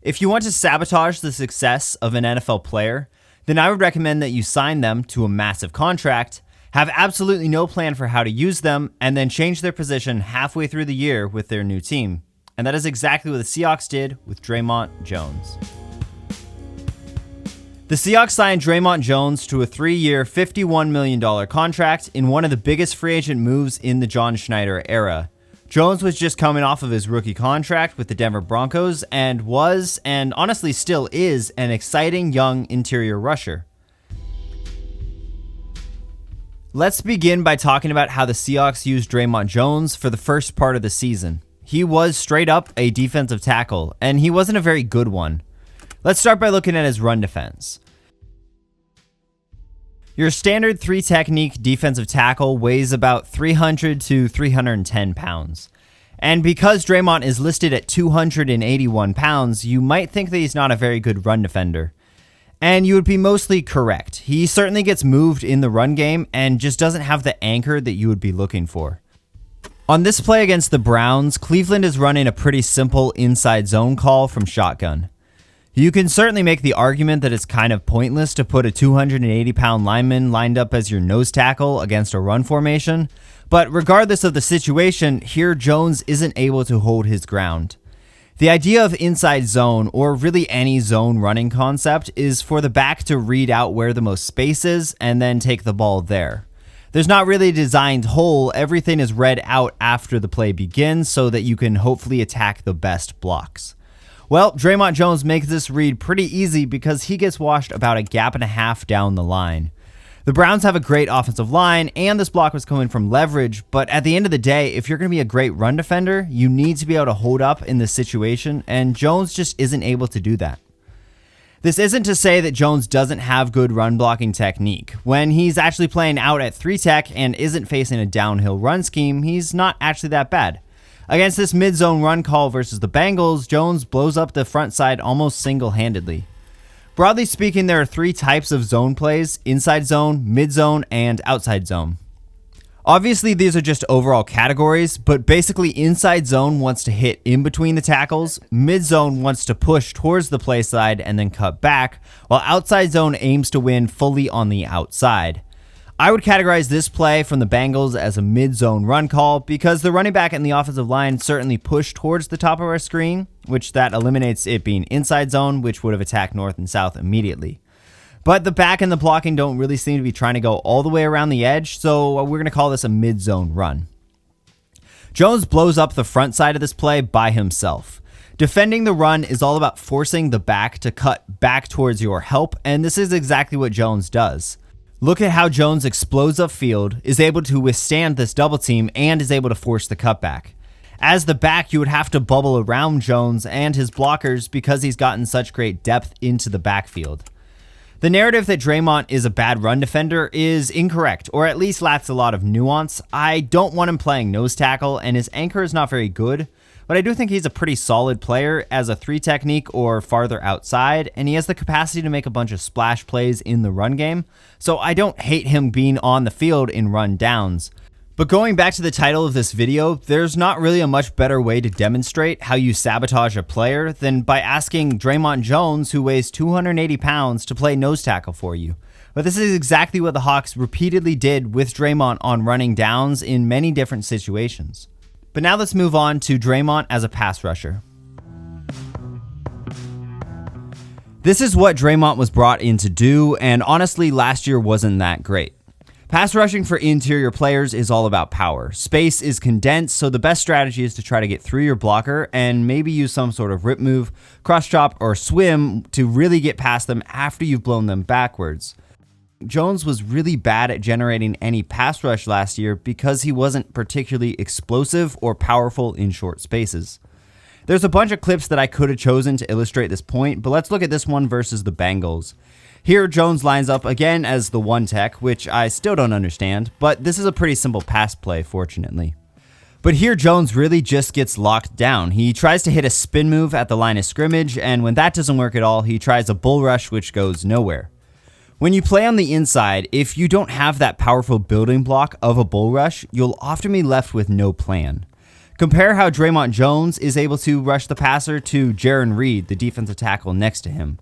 If you want to sabotage the success of an NFL player, then I would recommend that you sign them to a massive contract, have absolutely no plan for how to use them, and then change their position halfway through the year with their new team. And that is exactly what the Seahawks did with Dre'mont Jones. The Seahawks signed Dre'mont Jones to a 3-year, $51 million contract in one of the biggest free agent moves in the John Schneider era. Jones was just coming off of his rookie contract with the Denver Broncos and was, and honestly still is, an exciting young interior rusher. Let's begin by talking about how the Seahawks used Dre'mont Jones for the first part of the season. He was straight up a defensive tackle, and he wasn't a very good one. Let's start by looking at his run defense. Your standard 3-technique defensive tackle weighs about 300 to 310 pounds. And because Dre'mont is listed at 281 pounds, you might think that he's not a very good run defender. And you would be mostly correct. He certainly gets moved in the run game and just doesn't have the anchor that you would be looking for. On this play against the Browns, Cleveland is running a pretty simple inside zone call from shotgun. You can certainly make the argument that it's kind of pointless to put a 280-pound lineman lined up as your nose tackle against a run formation, but regardless of the situation, here Jones isn't able to hold his ground. The idea of inside zone, or really any zone running concept, is for the back to read out where the most space is and then take the ball there. There's not really a designed hole, everything is read out after the play begins so that you can hopefully attack the best blocks. Well, Dre'mont Jones makes this read pretty easy because he gets washed about a gap and a half down the line. The Browns have a great offensive line, and this block was coming from leverage, but at the end of the day, if you're going to be a great run defender, you need to be able to hold up in this situation, and Jones just isn't able to do that. This isn't to say that Jones doesn't have good run blocking technique. When he's actually playing out at 3-tech and isn't facing a downhill run scheme, he's not actually that bad. Against this mid-zone run call versus the Bengals, Jones blows up the front side almost single-handedly. Broadly speaking, there are 3 types of zone plays: inside zone, mid-zone, and outside zone. Obviously, these are just overall categories, but basically inside zone wants to hit in between the tackles, mid-zone wants to push towards the play side and then cut back, while outside zone aims to win fully on the outside. I would categorize this play from the Bengals as a mid-zone run call because the running back and the offensive line certainly push towards the top of our screen, which that eliminates it being inside zone, which would have attacked north and south immediately. But the back and the blocking don't really seem to be trying to go all the way around the edge, so we're going to call this a mid-zone run. Jones blows up the front side of this play by himself. Defending the run is all about forcing the back to cut back towards your help, and this is exactly what Jones does. Look at how Jones explodes upfield, is able to withstand this double team, and is able to force the cutback. As the back, you would have to bubble around Jones and his blockers because he's gotten such great depth into the backfield. The narrative that Dre'mont is a bad run defender is incorrect, or at least lacks a lot of nuance. I don't want him playing nose tackle, and his anchor is not very good, but I do think he's a pretty solid player as a 3-technique or farther outside, and he has the capacity to make a bunch of splash plays in the run game, so I don't hate him being on the field in run downs. But going back to the title of this video, there's not really a much better way to demonstrate how you sabotage a player than by asking Dre'mont Jones, who weighs 280 pounds, to play nose tackle for you. But this is exactly what the Hawks repeatedly did with Dre'mont on running downs in many different situations. But now let's move on to Dre'mont as a pass rusher. This is what Dre'mont was brought in to do, and honestly, last year wasn't that great. Pass rushing for interior players is all about power. Space is condensed, so the best strategy is to try to get through your blocker and maybe use some sort of rip move, cross chop, or swim to really get past them after you've blown them backwards. Jones was really bad at generating any pass rush last year because he wasn't particularly explosive or powerful in short spaces. There's a bunch of clips that I could have chosen to illustrate this point, but let's look at this one versus the Bengals. Here, Jones lines up again as the 1-tech, which I still don't understand, but this is a pretty simple pass play, fortunately. But here, Jones really just gets locked down. He tries to hit a spin move at the line of scrimmage, and when that doesn't work at all, he tries a bull rush, which goes nowhere. When you play on the inside, if you don't have that powerful building block of a bull rush, you'll often be left with no plan. Compare how Dre'mont Jones is able to rush the passer to Jaron Reed, the defensive tackle next to him.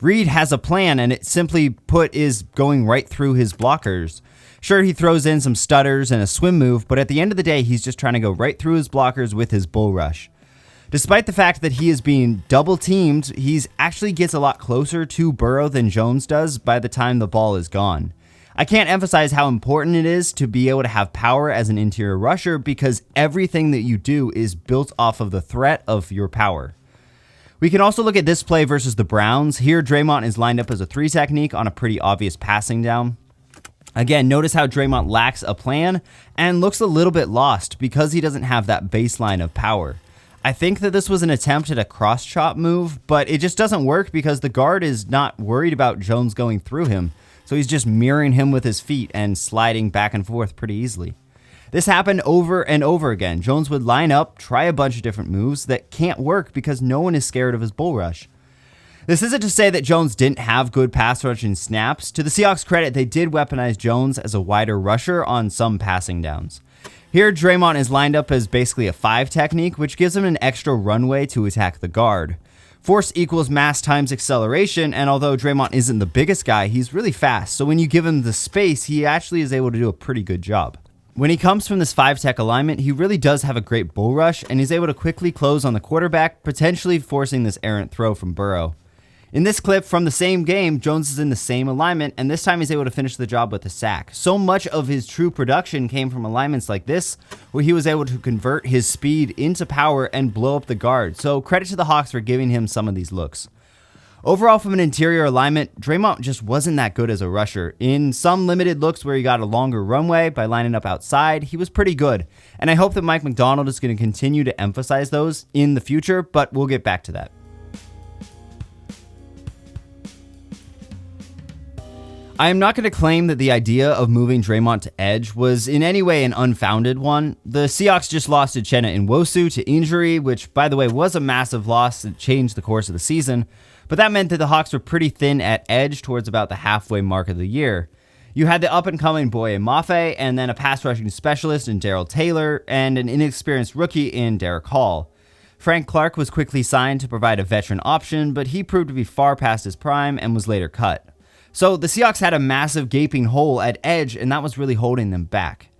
Reed has a plan, and it simply put is going right through his blockers. Sure, he throws in some stutters and a swim move, but at the end of the day, he's just trying to go right through his blockers with his bull rush. Despite the fact that he is being double teamed, he actually gets a lot closer to Burrow than Jones does by the time the ball is gone. I can't emphasize how important it is to be able to have power as an interior rusher because everything that you do is built off of the threat of your power. We can also look at this play versus the Browns. Here, Dre'mont is lined up as a 3 technique on a pretty obvious passing down. Again, notice how Dre'mont lacks a plan and looks a little bit lost because he doesn't have that baseline of power. I think that this was an attempt at a cross chop move, but it just doesn't work because the guard is not worried about Jones going through him. So he's just mirroring him with his feet and sliding back and forth pretty easily. This happened over and over again. Jones would line up, try a bunch of different moves that can't work because no one is scared of his bull rush. This isn't to say that Jones didn't have good pass rushing snaps. To the Seahawks' credit, they did weaponize Jones as a wider rusher on some passing downs. Here, Dre'mont is lined up as basically a 5 technique, which gives him an extra runway to attack the guard. Force equals mass times acceleration, and although Dre'mont isn't the biggest guy, he's really fast, so when you give him the space, he actually is able to do a pretty good job. When he comes from this 5 tech alignment, he really does have a great bull rush, and he's able to quickly close on the quarterback, potentially forcing this errant throw from Burrow. In this clip from the same game, Jones is in the same alignment, and this time he's able to finish the job with a sack. So much of his true production came from alignments like this, where he was able to convert his speed into power and blow up the guard. So credit to the Hawks for giving him some of these looks. Overall, from an interior alignment, Dre'mont just wasn't that good as a rusher. In some limited looks where he got a longer runway by lining up outside, he was pretty good. And I hope that Mike Macdonald is going to continue to emphasize those in the future, but we'll get back to that. I am not going to claim that the idea of moving Dre'mont to edge was in any way an unfounded one. The Seahawks just lost Uchenna Nwosu to injury, which, by the way, was a massive loss that changed the course of the season, but that meant that the Hawks were pretty thin at edge towards about the halfway mark of the year. You had the up-and-coming Boye Mafe, and then a pass-rushing specialist in Darrell Taylor, and an inexperienced rookie in Derek Hall. Frank Clark was quickly signed to provide a veteran option, but he proved to be far past his prime and was later cut. So the Seahawks had a massive gaping hole at edge, and that was really holding them back.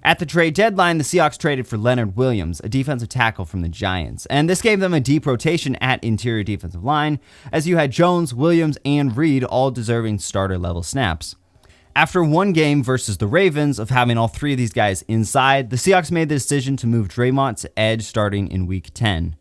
At the trade deadline, the Seahawks traded for Leonard Williams, a defensive tackle from the Giants, and this gave them a deep rotation at interior defensive line, as you had Jones, Williams, and Reed all deserving starter-level snaps. After one game versus the Ravens of having all 3 of these guys inside, the Seahawks made the decision to move Dre'mont to edge starting in Week 10.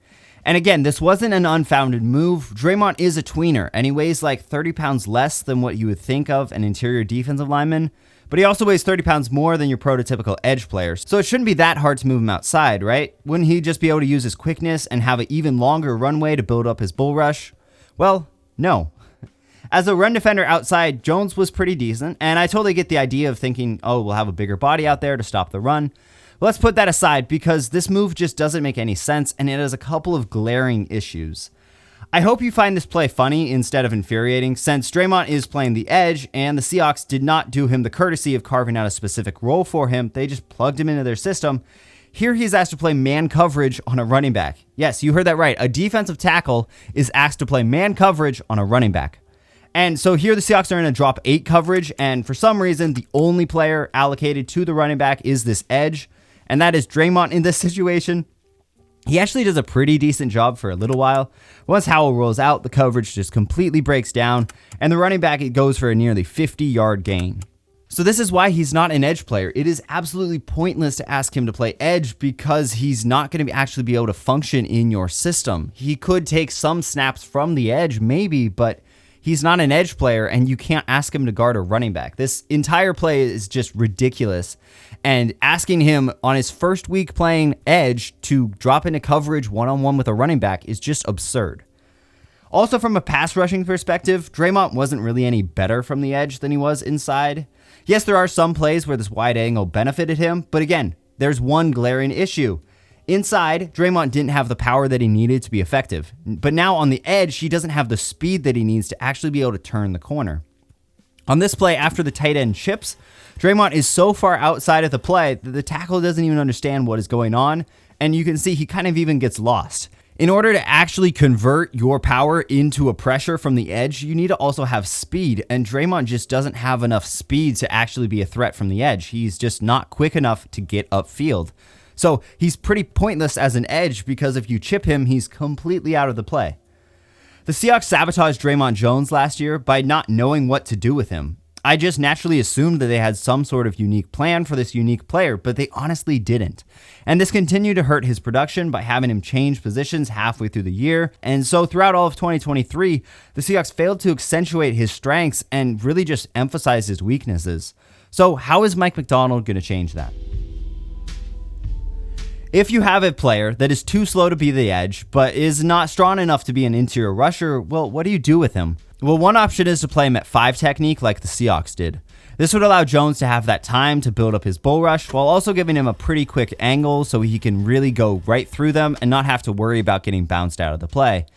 And again, this wasn't an unfounded move. Dre'mont is a tweener, and he weighs like 30 pounds less than what you would think of an interior defensive lineman, but he also weighs 30 pounds more than your prototypical edge player, so it shouldn't be that hard to move him outside, right? Wouldn't he just be able to use his quickness and have an even longer runway to build up his bull rush? Well, no. As a run defender outside, Jones was pretty decent, and I totally get the idea of thinking, oh, we'll have a bigger body out there to stop the run. Let's put that aside because this move just doesn't make any sense and it has a couple of glaring issues. I hope you find this play funny instead of infuriating, since Dre'mont is playing the edge and the Seahawks did not do him the courtesy of carving out a specific role for him. They just plugged him into their system. Here he's asked to play man coverage on a running back. Yes, you heard that right. A defensive tackle is asked to play man coverage on a running back. And so here the Seahawks are in a drop 8 coverage, and for some reason the only player allocated to the running back is this edge, and that is Dre'mont in this situation. He actually does a pretty decent job for a little while. Once Howell rolls out, the coverage just completely breaks down, and the running back it goes for a nearly 50-yard gain. So this is why he's not an edge player. It is absolutely pointless to ask him to play edge because he's not going to actually be able to function in your system. He could take some snaps from the edge, maybe, but he's not an edge player, and you can't ask him to guard a running back. This entire play is just ridiculous. And asking him on his first week playing edge to drop into coverage one-on-one with a running back is just absurd. Also, from a pass rushing perspective, Dre'mont wasn't really any better from the edge than he was inside. Yes, there are some plays where this wide angle benefited him, but again, there's one glaring issue. Inside, Dre'mont didn't have the power that he needed to be effective, but now on the edge, he doesn't have the speed that he needs to actually be able to turn the corner. On this play, after the tight end chips, Dre'mont is so far outside of the play that the tackle doesn't even understand what is going on, and you can see he kind of even gets lost. In order to actually convert your power into a pressure from the edge, you need to also have speed, and Dre'mont just doesn't have enough speed to actually be a threat from the edge. He's just not quick enough to get upfield. So he's pretty pointless as an edge because if you chip him, he's completely out of the play. The Seahawks sabotaged Dre'mont Jones last year by not knowing what to do with him. I just naturally assumed that they had some sort of unique plan for this unique player, but they honestly didn't. And this continued to hurt his production by having him change positions halfway through the year. And so throughout all of 2023, the Seahawks failed to accentuate his strengths and really just emphasize his weaknesses. So how is Mike Macdonald going to change that? If you have a player that is too slow to be the edge, but is not strong enough to be an interior rusher, well, what do you do with him? Well, one option is to play him at 5 technique like the Seahawks did. This would allow Jones to have that time to build up his bull rush while also giving him a pretty quick angle so he can really go right through them and not have to worry about getting bounced out of the play.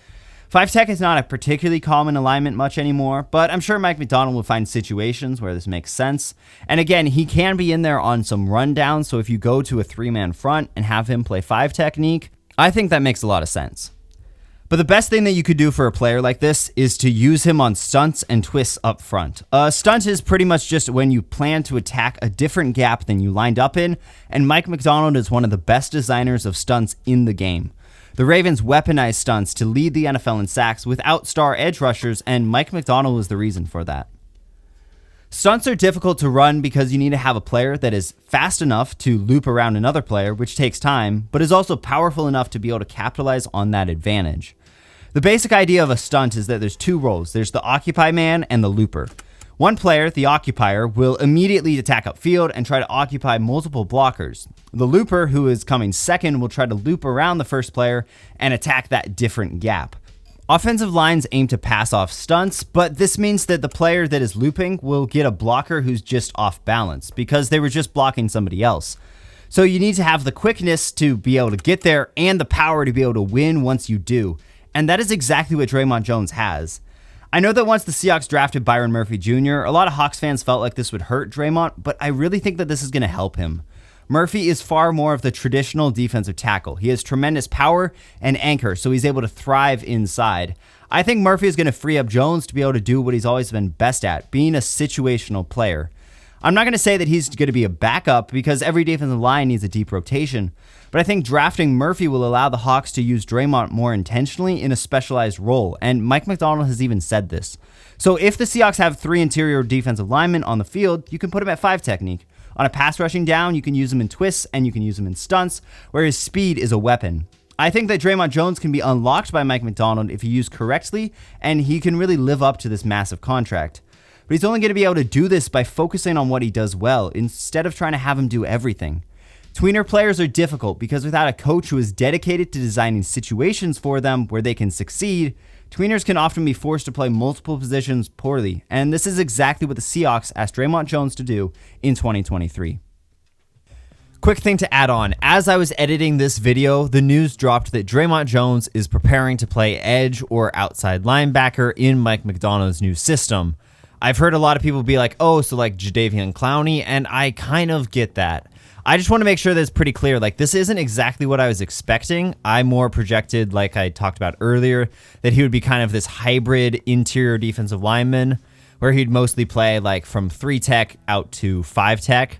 5 tech is not a particularly common alignment much anymore, but I'm sure Mike Macdonald will find situations where this makes sense. And again, he can be in there on some rundowns, so if you go to a 3-man front and have him play 5 technique, I think that makes a lot of sense. But the best thing that you could do for a player like this is to use him on stunts and twists up front. A stunt is pretty much just when you plan to attack a different gap than you lined up in, and Mike Macdonald is one of the best designers of stunts in the game. The Ravens weaponized stunts to lead the NFL in sacks without star edge rushers, and Mike Macdonald was the reason for that. Stunts are difficult to run because you need to have a player that is fast enough to loop around another player, which takes time, but is also powerful enough to be able to capitalize on that advantage. The basic idea of a stunt is that there's 2 roles. There's the occupy man and the looper. One player, the occupier, will immediately attack upfield and try to occupy multiple blockers. The looper, who is coming second, will try to loop around the first player and attack that different gap. Offensive lines aim to pass off stunts, but this means that the player that is looping will get a blocker who's just off balance because they were just blocking somebody else. So you need to have the quickness to be able to get there and the power to be able to win once you do. And that is exactly what Dre'mont Jones has. I know that once the Seahawks drafted Byron Murphy Jr., a lot of Hawks fans felt like this would hurt Dre'mont, but I really think that this is going to help him. Murphy is far more of the traditional defensive tackle. He has tremendous power and anchor, so he's able to thrive inside. I think Murphy is going to free up Jones to be able to do what he's always been best at, being a situational player. I'm not going to say that he's going to be a backup because every defensive line needs a deep rotation, but I think drafting Murphy will allow the Hawks to use Dre'mont more intentionally in a specialized role, and Mike Macdonald has even said this. So if the Seahawks have 3 interior defensive linemen on the field, you can put him at 5 technique. On a pass rushing down, you can use him in twists and you can use him in stunts, where his speed is a weapon. I think that Dre'mont Jones can be unlocked by Mike Macdonald if he used correctly, and he can really live up to this massive contract. But he's only going to be able to do this by focusing on what he does well, instead of trying to have him do everything. Tweener players are difficult because without a coach who is dedicated to designing situations for them where they can succeed, tweeners can often be forced to play multiple positions poorly, and this is exactly what the Seahawks asked Dre'mont Jones to do in 2023. Quick thing to add on, as I was editing this video, the news dropped that Dre'mont Jones is preparing to play edge or outside linebacker in Mike Macdonald's new system. I've heard a lot of people be like, oh, so like Jadeveon Clowney, and I kind of get that. I just want to make sure that it's pretty clear, like this isn't exactly what I was expecting. I more projected, like I talked about earlier, that he would be kind of this hybrid interior defensive lineman where he'd mostly play like from 3 tech out to 5 tech.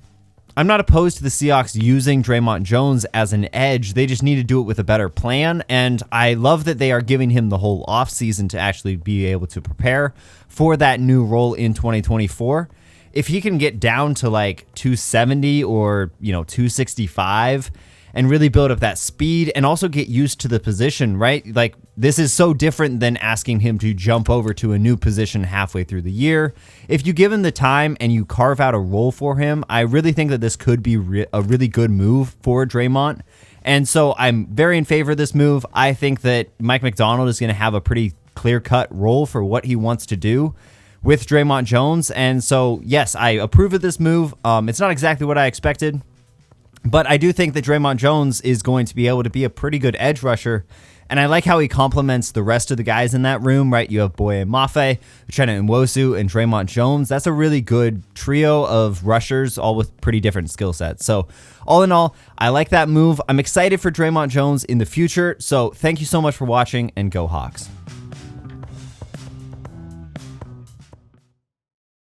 I'm not opposed to the Seahawks using Dre'mont Jones as an edge. They just need to do it with a better plan, and I love that they are giving him the whole offseason to actually be able to prepare for that new role in 2024. If he can get down to like 270 or 265 and really build up that speed and also get used to the position, right? Like this is so different than asking him to jump over to a new position halfway through the year. If you give him the time and you carve out a role for him, I really think that this could be a really good move for Dre'mont. And so I'm very in favor of this move. I think that Mike Macdonald is going to have a pretty clear-cut role for what he wants to do with Dre'mont Jones. And so, yes, I approve of this move. It's not exactly what I expected, but I do think that Dre'mont Jones is going to be able to be a pretty good edge rusher. And I like how he complements the rest of the guys in that room, right? You have Boye Mafe, Uchenna Nwosu, and Dre'mont Jones. That's a really good trio of rushers, all with pretty different skill sets. So all in all, I like that move. I'm excited for Dre'mont Jones in the future. So thank you so much for watching, and go Hawks.